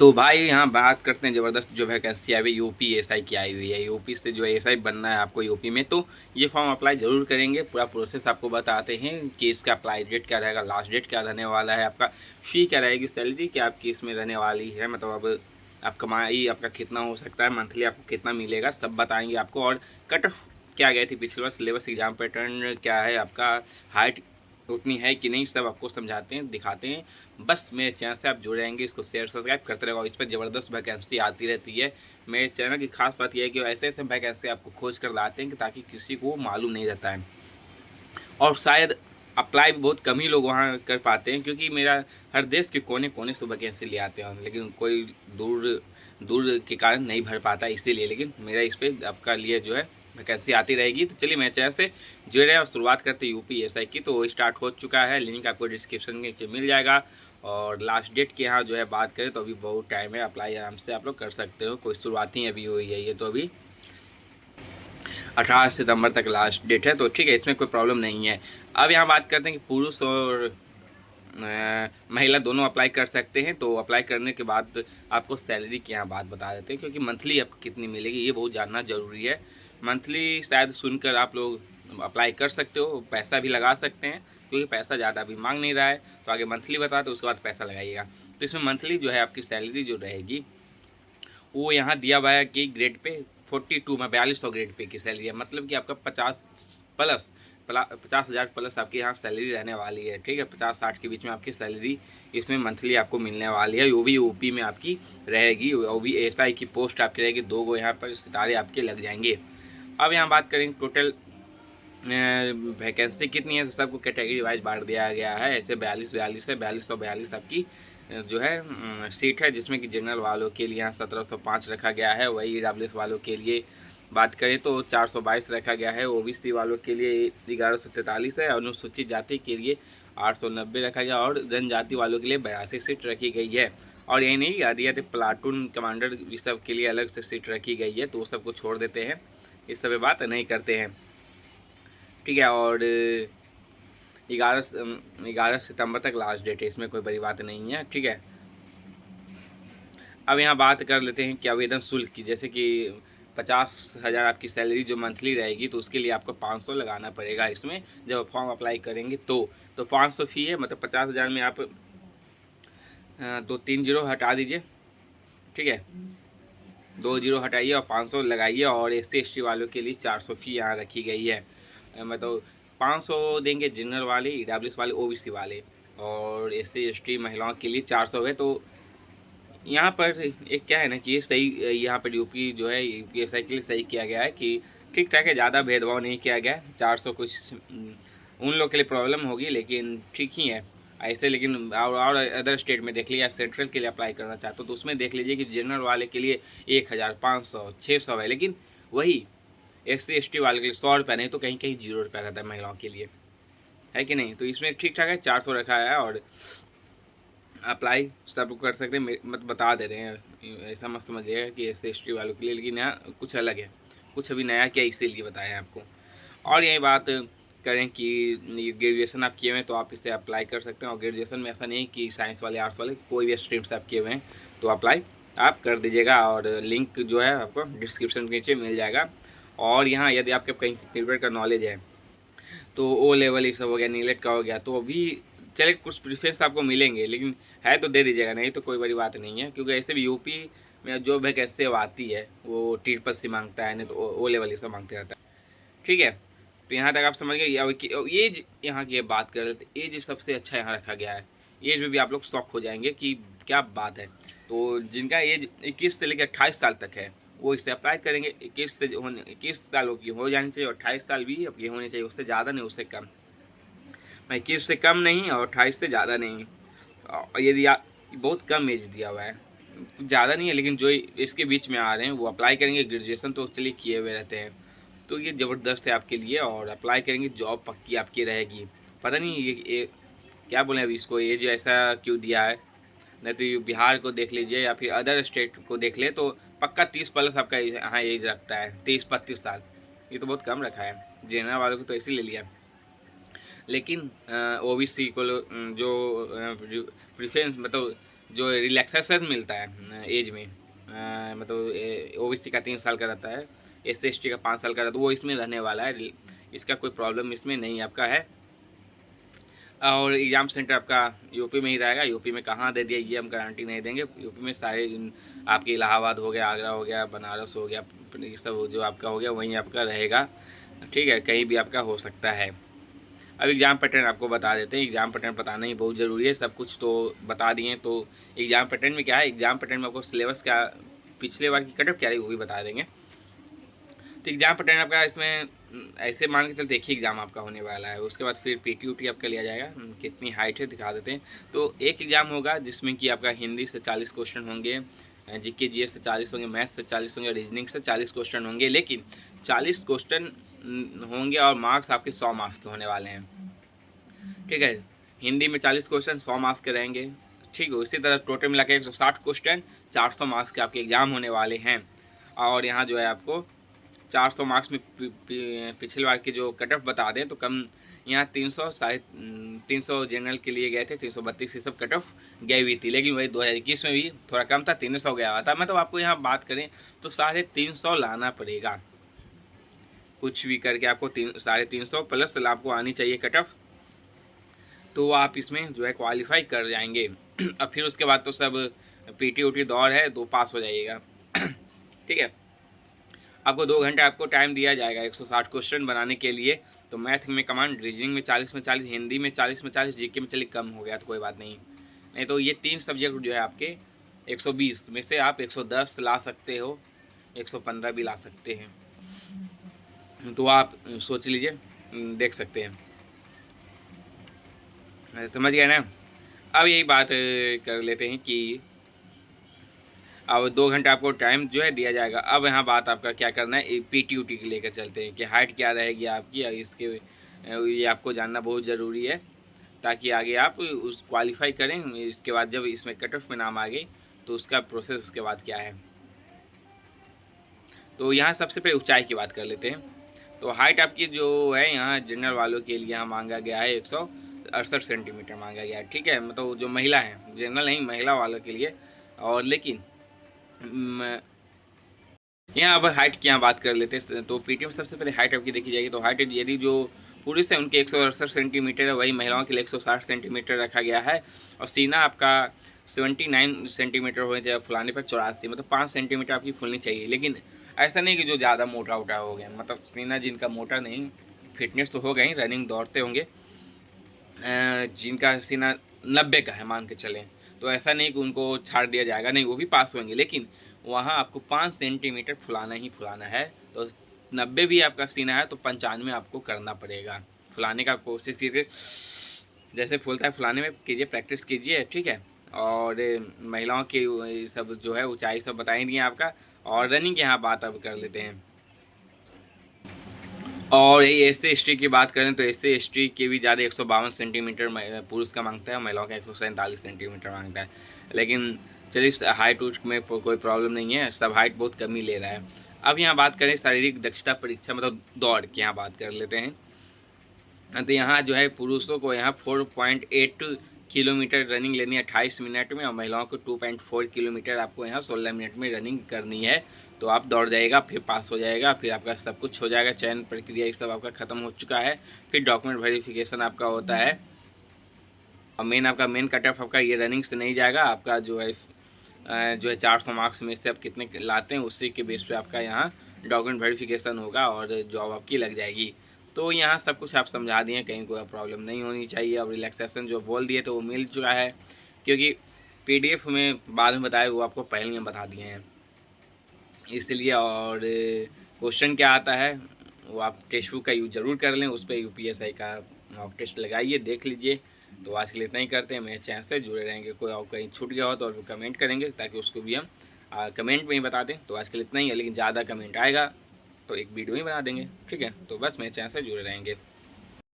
तो भाई यहाँ बात करते हैं ज़बरदस्त जो वैकेंसी आई हुई यूपी एसआई की आई हुई है। यूपी से जो एसआई बनना है आपको यूपी में, तो ये फॉर्म अप्लाई ज़रूर करेंगे। पूरा प्रोसेस आपको बताते हैं कि इसका अप्लाई डेट क्या रहेगा, लास्ट डेट क्या रहने वाला है, आपका फ़ी क्या रहेगी, सैलरी क्या आपकी इसमें रहने वाली है, मतलब अब आप कमाई आपका कितना हो सकता है, मंथली आपको कितना मिलेगा, सब बताएंगे आपको। और कट ऑफ क्या गई थी पिछले बार, सिलेबस एग्जाम पैटर्न क्या है आपका, हाइट उतनी है कि नहीं, सब आपको समझाते हैं, दिखाते हैं। बस मेरे चैनल से आप जुड़ रहेंगे, इसको शेयर सब्सक्राइब करते रहेगा। इस पर ज़बरदस्त वैकेंसी आती रहती है। मेरे चैनल की खास बात यह है कि ऐसे ऐसे वैकेंसी आपको खोज कर लाते हैं कि ताकि किसी को मालूम नहीं रहता है। और शायद अप्लाई भी बहुत कम ही लोग वहाँ कर पाते हैं, क्योंकि मेरा हर देश के कोने कोने से वैकेंसी ले आते हैं, लेकिन कोई दूर दूर के कारण नहीं भर पाता इसीलिए। लेकिन मेरा इस पर आपका लिए जो है वैकेंसी आती रहेगी। तो चलिए मेरे चैनल से जुड़े रहे और शुरुआत करते हैं यूपी एसआई की। तो स्टार्ट हो चुका है, लिंक आपको डिस्क्रिप्शन के नीचे मिल जाएगा। और लास्ट डेट की यहाँ जो है बात करें तो अभी बहुत टाइम है, अप्लाई आराम से आप लोग कर सकते हो, कोई शुरुआत ही अभी हुई है। ये तो अभी 18 सितंबर तक लास्ट डेट है, तो ठीक है, इसमें कोई प्रॉब्लम नहीं है। अब यहाँ बात करते हैं कि पुरुष और महिला दोनों अप्लाई कर सकते हैं। तो अप्लाई करने के बाद आपको सैलरी की यहाँ बात बता देते हैं, क्योंकि मंथली आपको कितनी मिलेगी ये बहुत जानना ज़रूरी है। मंथली शायद सुनकर आप लोग अप्लाई कर सकते हो, पैसा भी लगा सकते हैं, क्योंकि पैसा ज़्यादा अभी मांग नहीं रहा है। तो आगे मंथली बता तो उसके बाद पैसा लगाइएगा। तो इसमें मंथली जो है आपकी सैलरी जो रहेगी वो यहाँ दिया हुआ है कि ग्रेड पे 42 में 4200 ग्रेड पे की सैलरी है, मतलब कि आपका 50,000 प्लस आपकी यहाँ सैलरी रहने वाली है। ठीक है, 50-60 के बीच में आपकी सैलरी इसमें मंथली आपको मिलने वाली है। वो भी यूपी में आपकी रहेगी, वो भी एसआई की पोस्ट आपकी रहेगी। 2 गो यहाँ पर सितारे आपके लग जाएंगे। अब यहाँ बात करेंगे टोटल वैकेंसी कितनी है, तो सबको कैटेगरी वाइज बांट दिया गया है। ऐसे 42 है, 4242 आपकी जो है सीट है, जिसमें कि जनरल वालों के लिए यहाँ 1705 रखा गया है। वही ईडब्ल्यूएस वालों के लिए बात करें तो 422 रखा गया है। ओबीसी वालों के लिए 1143 है। अनुसूचित जाति के लिए 890 रखा गया, और जनजाति वालों के लिए 82 सीट रखी गई है। और यही नहीं, यदि प्लाटून कमांडर ये सब के लिए अलग से सीट रखी गई है, तो वो सबको छोड़ देते हैं, इस सब बात नहीं करते हैं। ठीक है, और 11 सितंबर तक लास्ट डेट है, इसमें कोई बड़ी बात नहीं है। ठीक है, अब यहाँ बात कर लेते हैं कि आवेदन शुल्क की। जैसे कि 50,000 आपकी सैलरी जो मंथली रहेगी, तो उसके लिए आपको 500 लगाना पड़ेगा इसमें, जब फॉर्म अप्लाई करेंगे तो 500 फ़ी है। मतलब 50,000 में आप 2-3 जीरो हटा दीजिए। ठीक है, 2 जीरो हटाइए और 500 लगाइए। और SC ST वालों के लिए 400 फ़ी यहाँ रखी गई है। मतलब 500 देंगे जनरल वाले, ईडब्ल्यूएस वाले, ओबीसी वाले, और SC ST महिलाओं के लिए 400 है। तो यहाँ पर एक क्या है ना कि ये सही, यहाँ पर यूपी जो है यूपीएसआई के लिए सही किया गया है कि ठीक ठाक है, ज़्यादा भेदभाव नहीं किया गया है। 400 कुछ उन लोग के लिए प्रॉब्लम होगी, लेकिन ठीक ही है ऐसे। लेकिन और अदर स्टेट में देख लीजिए, सेंट्रल के लिए अप्लाई करना चाहते हो तो उसमें देख लीजिए कि जनरल वाले के लिए 1500 600 है, लेकिन वही SC ST वाले के लिए 100 रुपये, नहीं तो कहीं कहीं 0 रुपया रहता है महिलाओं के लिए, है कि नहीं। तो इसमें ठीक ठाक है, 400 रखा है। और अप्लाई सब कर सकते हैं, मतलब बता दे रहे हैं, ऐसा मत समझिएगा कि SC ST वालों के लिए, लेकिन यहाँ कुछ अलग है, कुछ अभी नया किया इसीलिए बताया आपको। और यही बात करें कि ग्रेजुएशन आप किए हुए हैं तो आप इसे अप्लाई कर सकते हैं। और ग्रेजुएशन में ऐसा नहीं कि साइंस वाले, आर्ट्स वाले, कोई भी स्ट्रीम से आप किए हुए हैं तो अप्लाई आप कर दीजिएगा। और लिंक जो है आपको डिस्क्रिप्शन के नीचे मिल जाएगा। और यहाँ यदि आपके कहीं कंप्यूटर का नॉलेज है तो O लेवल ये सब हो गया, नीलेट का हो गया, तो अभी चलिए कुछ प्रीफरेंस आपको मिलेंगे, लेकिन है तो दे दीजिएगा, नहीं तो कोई बड़ी बात नहीं है। क्योंकि ऐसे भी यूपी में जो वैकेंसी आती है वो TSS मांगता है, नहीं तो O लेवल ये सब मांगते रहता है। ठीक है, तो यहाँ तक आप समझ गए। एज यहाँ की बात कर रहे थे, एज सबसे अच्छा यहाँ रखा गया है। एज में भी आप लोग शॉक हो जाएंगे कि क्या बात है। तो जिनका एज 21 से लेकर 28 साल तक है वो इसे अप्लाई करेंगे। 21 साल की हो जानी चाहिए, और 28 साल भी आपकी होनी चाहिए, उससे ज़्यादा नहीं, उससे कम। 21 से कम नहीं और 28 से ज़्यादा नहीं। और यदि आप, बहुत कम एज दिया हुआ है, ज़्यादा नहीं है, लेकिन जो इसके बीच में आ रहे हैं वो अप्लाई करेंगे। ग्रेजुएशन तो चलिए किए हुए रहते हैं, तो ये ज़बरदस्त है आपके लिए। और अप्लाई करेंगे, जॉब पक्की आपकी रहेगी। पता नहीं ये क्या बोलें अभी इसको, एज ऐसा क्यों दिया है। नहीं तो बिहार को देख लीजिए या फिर अदर स्टेट को देख ले तो पक्का 30 प्लस आपका यहाँ एज रखता है, 30-32 साल। ये तो बहुत कम रखा है, जनरल वालों को तो ऐसे ही ले लिया। लेकिन ओबीसी को जो प्रिफरेंस, मतलब जो रिलैक्सेशन मिलता है एज में, मतलब ओबीसी का 3 साल का रहता है, SC/ST का 5 साल का रहता है, वो इसमें रहने वाला है। इसका कोई प्रॉब्लम इसमें नहीं आपका है। और एग्ज़ाम सेंटर आपका यूपी में ही रहेगा। यूपी में कहाँ दे दिया ये हम गारंटी नहीं देंगे। यूपी में सारे आपके इलाहाबाद हो गया, आगरा हो गया, बनारस हो गया, ये सब जो आपका हो गया वहीं आपका रहेगा, ठीक है, कहीं भी आपका हो सकता है। अब एग्ज़ाम पैटर्न आपको बता देते हैं। एग्ज़ाम पैटर्न बताना ही बहुत ज़रूरी है, सब कुछ तो बता दिए। तो एग्ज़ाम पैटर्न में क्या है, एग्ज़ाम पैटर्न में आपको सिलेबस क्या, पिछले बार की कटअप क्या रही वो भी बता देंगे। तो एग्ज़ाम पैटर्न आपका इसमें ऐसे मान के चल देखिए एग्ज़ाम आपका होने वाला है। उसके बाद फिर PTUT आपका लिया जाएगा, कितनी हाइट है दिखा देते हैं। तो एक एग्ज़ाम होगा जिसमें कि आपका हिंदी से 40 क्वेश्चन होंगे, GK GS से 40 होंगे, मैथ्स से 40 होंगे, रीजनिंग से 40 क्वेश्चन होंगे। लेकिन 40 क्वेश्चन होंगे और मार्क्स आपके 100 मार्क्स के होने वाले हैं, ठीक है। हिंदी में 40 क्वेश्चन 100 मार्क्स के रहेंगे, ठीक है। उसी तरह टोटल मिला के 160 क्वेश्चन 400 मार्क्स के आपके एग्ज़ाम होने वाले हैं। और यहाँ जो है आपको 400 मार्क्स में पिछले बार के जो कट ऑफ बता दें तो कम, यहाँ 300 जनरल के लिए गए थे, 332 ये सब कट ऑफ गई हुई थी। लेकिन वही 2021 में भी थोड़ा कम था, 300 गया हुआ था। मतलब आपको यहाँ बात करें तो 350 लाना पड़ेगा, कुछ भी करके आपको 350 प्लस आपको आनी चाहिए कट ऑफ, तो आप इसमें जो है क्वालिफाई कर जाएंगे। अब फिर उसके बाद तो सब PTUT दौड़ है, 2 पास हो जाइएगा। ठीक है, आपको 2 घंटे आपको टाइम दिया जाएगा 160 क्वेश्चन बनाने के लिए। तो मैथ में कमांड, रीजनिंग में 40 में 40, हिंदी में 40 में 40, GK में चलिए कम हो गया तो कोई बात नहीं तो ये 3 सब्जेक्ट जो है आपके 120 में से आप 110 ला सकते हो, 115 भी ला सकते हैं। तो आप सोच लीजिए, देख सकते हैं, समझ गए ना। अब यही बात कर लेते हैं कि अब 2 घंटे आपको टाइम जो है दिया जाएगा। अब यहाँ बात आपका क्या करना है, PTUT के लेकर चलते हैं कि हाइट क्या रहेगी आपकी, इसके ये आपको जानना बहुत ज़रूरी है ताकि आगे आप उस क्वालिफाई करें। इसके बाद जब इसमें कट ऑफ में नाम आ गई तो उसका प्रोसेस उसके बाद क्या है। तो यहाँ सबसे पहले ऊंचाई की बात कर लेते हैं। तो हाइट आपकी जो है यहाँ जनरल वालों के लिए यहाँ मांगा गया है 168 सेंटीमीटर मांगा गया है, ठीक है। मतलब जो महिला है, जनरल नहीं, महिला वालों के लिए। और लेकिन यहाँ अब हाइट की यहाँ बात कर लेते हैं। तो PT में सबसे पहले हाइट आपकी देखी जाएगी। तो हाइट यदि जो पुरुष है उनके 168 सेंटीमीटर है, वही महिलाओं के लिए 160 सेंटीमीटर रखा गया है। और सीना आपका 79 सेंटीमीटर हो जाए, फुलाने पर 84, मतलब 5 सेंटीमीटर आपकी फुलनी चाहिए। लेकिन ऐसा नहीं कि जो ज़्यादा मोटा उटा हो गया, मतलब सीना जिनका मोटा नहीं, फिटनेस तो हो गई, रनिंग दौड़ते होंगे, जिनका सीना 90 का है मान के चलें, तो ऐसा नहीं कि उनको छाड़ दिया जाएगा, नहीं, वो भी पास होंगे। लेकिन वहाँ आपको 5 सेंटीमीटर फुलाना ही फुलाना है। तो 90 भी आपका सीना है तो 95 आपको करना पड़ेगा। फुलाने का कोशिश कीजिए, जैसे फूलता है फुलाने में कीजिए, प्रैक्टिस कीजिए, ठीक है। और महिलाओं की सब जो है ऊंचाई सब बताई दी आपका। और रनिंग की यहाँ बात अब कर लेते हैं। और ये SC/ST की बात करें तो SC/ST के भी ज़्यादा 152 सेंटीमीटर पुरुष का मांगता है, महिलाओं का 147 सेंटीमीटर मांगता है। लेकिन चलिए हाइट उट में कोई प्रॉब्लम नहीं है, सब हाइट बहुत कम ही ले रहा है। अब यहाँ बात करें शारीरिक दक्षता परीक्षा, मतलब दौड़ की यहाँ बात कर लेते हैं। तो यहाँ जो है पुरुषों को यहाँ 4.8 किलोमीटर रनिंग लेनी है 28 मिनट में, और महिलाओं को 2.4 किलोमीटर आपको यहाँ 16 मिनट में रनिंग करनी है। तो आप दौड़ जाएगा, फिर पास हो जाएगा, फिर आपका सब कुछ हो जाएगा, चयन प्रक्रिया ये सब आपका ख़त्म हो चुका है। फिर डॉक्यूमेंट वेरिफिकेशन आपका होता है। और मेन कट ऑफ आपका ये रनिंग से नहीं जाएगा, आपका जो है 400 मार्क्स में से आप कितने लाते हैं उसी के बेस पे आपका यहाँ डॉक्यूमेंट वेरिफिकेशन होगा और जॉब आपकी लग जाएगी। तो यहाँ सब कुछ आप समझा दिए, कहीं कोई प्रॉब्लम नहीं होनी चाहिए। अब रिलैक्सेशन जो बोल दिए तो वो मिल चुका है, क्योंकि PDF में बाद में बताए वो आपको पहले ही बता दिए हैं इसलिए। और क्वेश्चन क्या आता है वो आप टेस्ट बुक का यूज़ ज़रूर कर लें, उस पर UPSI का मॉक टेस्ट लगाइए, देख लीजिए। तो आज के लिए इतना ही करते हैं, मेरे चैनल से जुड़े रहेंगे। कोई और कहीं छूट गया हो तो और कमेंट करेंगे ताकि उसको भी हम कमेंट में ही बता दें। तो आज के लिए इतना ही है, लेकिन ज़्यादा कमेंट आएगा तो एक वीडियो ही बना देंगे, ठीक है। तो बस मेरे चैनल से जुड़े रहेंगे।